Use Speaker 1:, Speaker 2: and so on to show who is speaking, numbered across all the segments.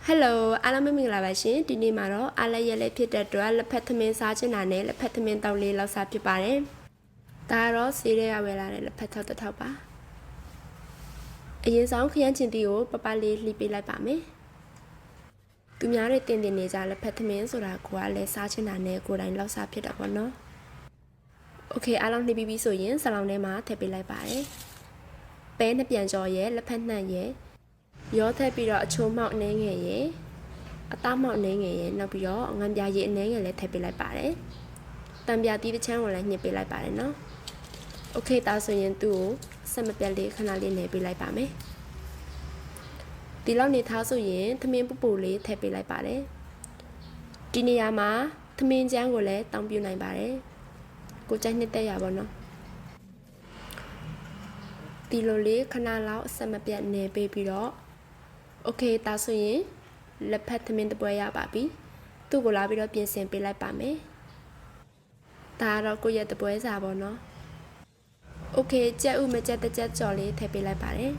Speaker 1: Hello အားလုံးမင်္ဂလာပါရှင်ဒီနေ့မှာတော့အားလည်းရက်လည်းဖြစ်တဲ့အတွက်လက်ဖက်သမင်းစားချင်တာနဲ့လက်ဖက်သမင်းတောက်လေးလောက်စားဖြစ်ပါတယ်ဒါကတော့ဆေးရဲရဝယ်လာတဲ့လက်ဖက်ထောက်တစ်ထောက်ပါအရင်ဆုံးခရမ်းချင်တီကိုပပလေးလှီးပေးလိုက်ပါမယ်သူများတွေတင်နေကြလက်ဖက်သမင်းဆိုတာကိုကလည်းစားချင်တာနဲ့ကိုယ်တိုင်လောက်စားဖြစ်တာပေါ့နော်โอเคအားလုံးလှီးပြီးပြီဆိုရင်ဆလောင်ထဲမှာထည့်ပေးလိုက်ပါတယ်ပဲနှစ်ပြန်ကြော်ရဲ့လက်ဖက်နှံ့ရဲ့ရောထည့်ပြီးတော့အချုံမောက်အနှဲငယ်ရဲ့အသားမောက်အနှဲငယ်ရဲ့နောက်ပြီးတော့ငံပြာရည်အနှဲငယ်လည်းထည့်ပေးလိုက်ပါတယ်တံပြာတီးတစ်ချမ်းကိုလည်းညှစ်ပေးလိုက်ပါတယ်နော်โอเคဒါဆိုရင်သူ့ကိုဆက်မပြတ်လေးခဏလေးနေပေးလိုက်ပါမယ်ဒီလောက်နေထားဆိုရင်သမင်းပူပူလေးထည့်ပေးလိုက်ပါတယ်ဒီနေရာမှာသမင်းချမ်းကိုလည်းတောင်းပြနိုင်ပါတယ်ကိုကြိုက်နှစ်ရပါတော့ဒီလိုလေးခဏလောက်ဆက်မပြတ်နေပေးပြီးတော့โอเคဒါဆိုရင်လက်ဖက်သမင်းတပွဲရပါပြီသူ့ကိုလာပြီးတော့ပြင်ဆင်ပေးလိုက်ပါမယ်ဒါကတော့ကိုရဲ့တပွဲစာပေါ့နော်โอเคကြက်ဥမကြက်တစ်ကြက်ကြော်လေးထည့်ပေးလိုက်ပါတယ်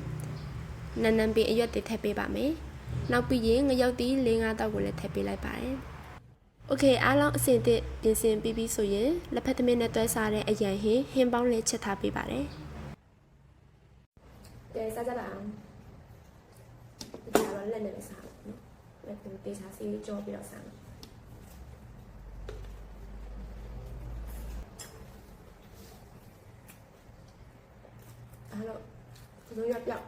Speaker 1: နန်းနန်းပင်အရွက်တွေထည့်ပေးပါမယ်နောက်ပြီးရင်ငရုတ်သီး၄-၅တောက်ကိုလည်းထည့်ပေးလိုက်ပါတယ်โอเคအားလုံးအစင်သစ်ပြင်ဆင်ပြီးပြီဆိုရင်လက်ဖက်သမင်းနဲ့တွဲစားတဲ့အရန်ဟင်းပေါင်းလေးချက်ထားပေးပါတယ်ကဲစားကြပါအောင်ဒီကတော့လက်နဲ့စားနော်လက်ကိုတေးစားစီးကြောပြီးတော့စားအဲ့တော့ဒီလိုရပြောက်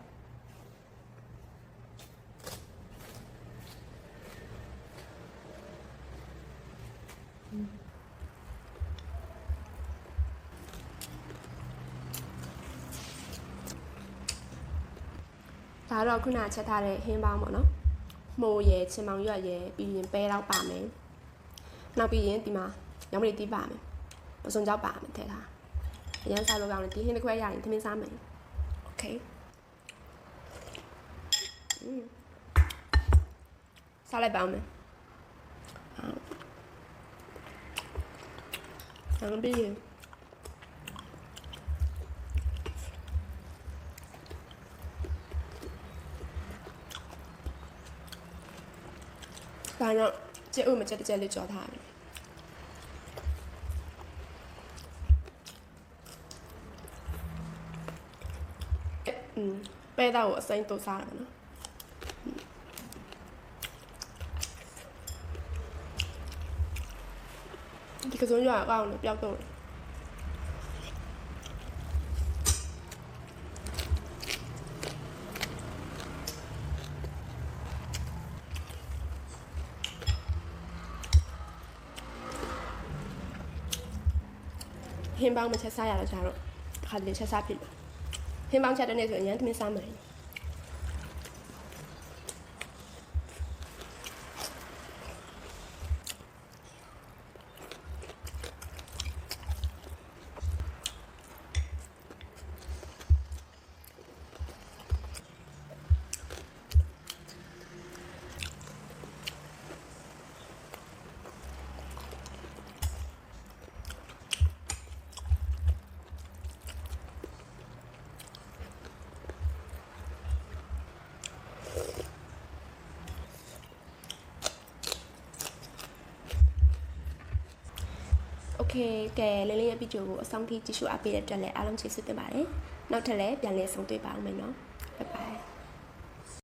Speaker 1: ဒါတော့ခုနချက်ထားတဲ့ဟင်းပေါင်းပေါ့နော်မိုးရယ်ချင်းမောင်ရွက်ရယ်ပြီးရင်ပဲတော့ပါမယ်နောက်ပြီးရင်ဒီမှာရောင်မလေးတီးပါမယ်ပစုံကြောက်ပါမယ်ထည့်ထားအရင်စားလို့ကောင်းတယ်ဒီဟင်းတစ်ခွဲရရင်သမင်းစားမယ်โอเคစားလိုက်ပါဦးမယ်နောက်ပြီးရင်ဒါတော့ကျက်ဥမကျက်တစ်ချက်လေးကြော်ထားတယ်ပဲတော့အစိမ်းတုပ်စားရမယ်နော်ဒီကစုံရအောင်လို့ပျောက်တော့ဟင်းပေါင်းမချက်စားရတော့ကြတော့ခါလေးချက်စားဖြစ်တယ်ဟင်းပေါင်းချက်တဲ့နေ့ဆိုရင်သမင်းစားမယ်โอเคကဲလေးလေးရဲ့ဗီဒီယိုကိုအဆုံးထိကြည့်ရှုအားပေးတဲ့အတွက်လည်းအားလုံးကျေးဇူးတင်ပါတယ်နောက်ထပ်လည်းပြန်လည်ဆုံတွေ့ပါအောင်မယ်နော်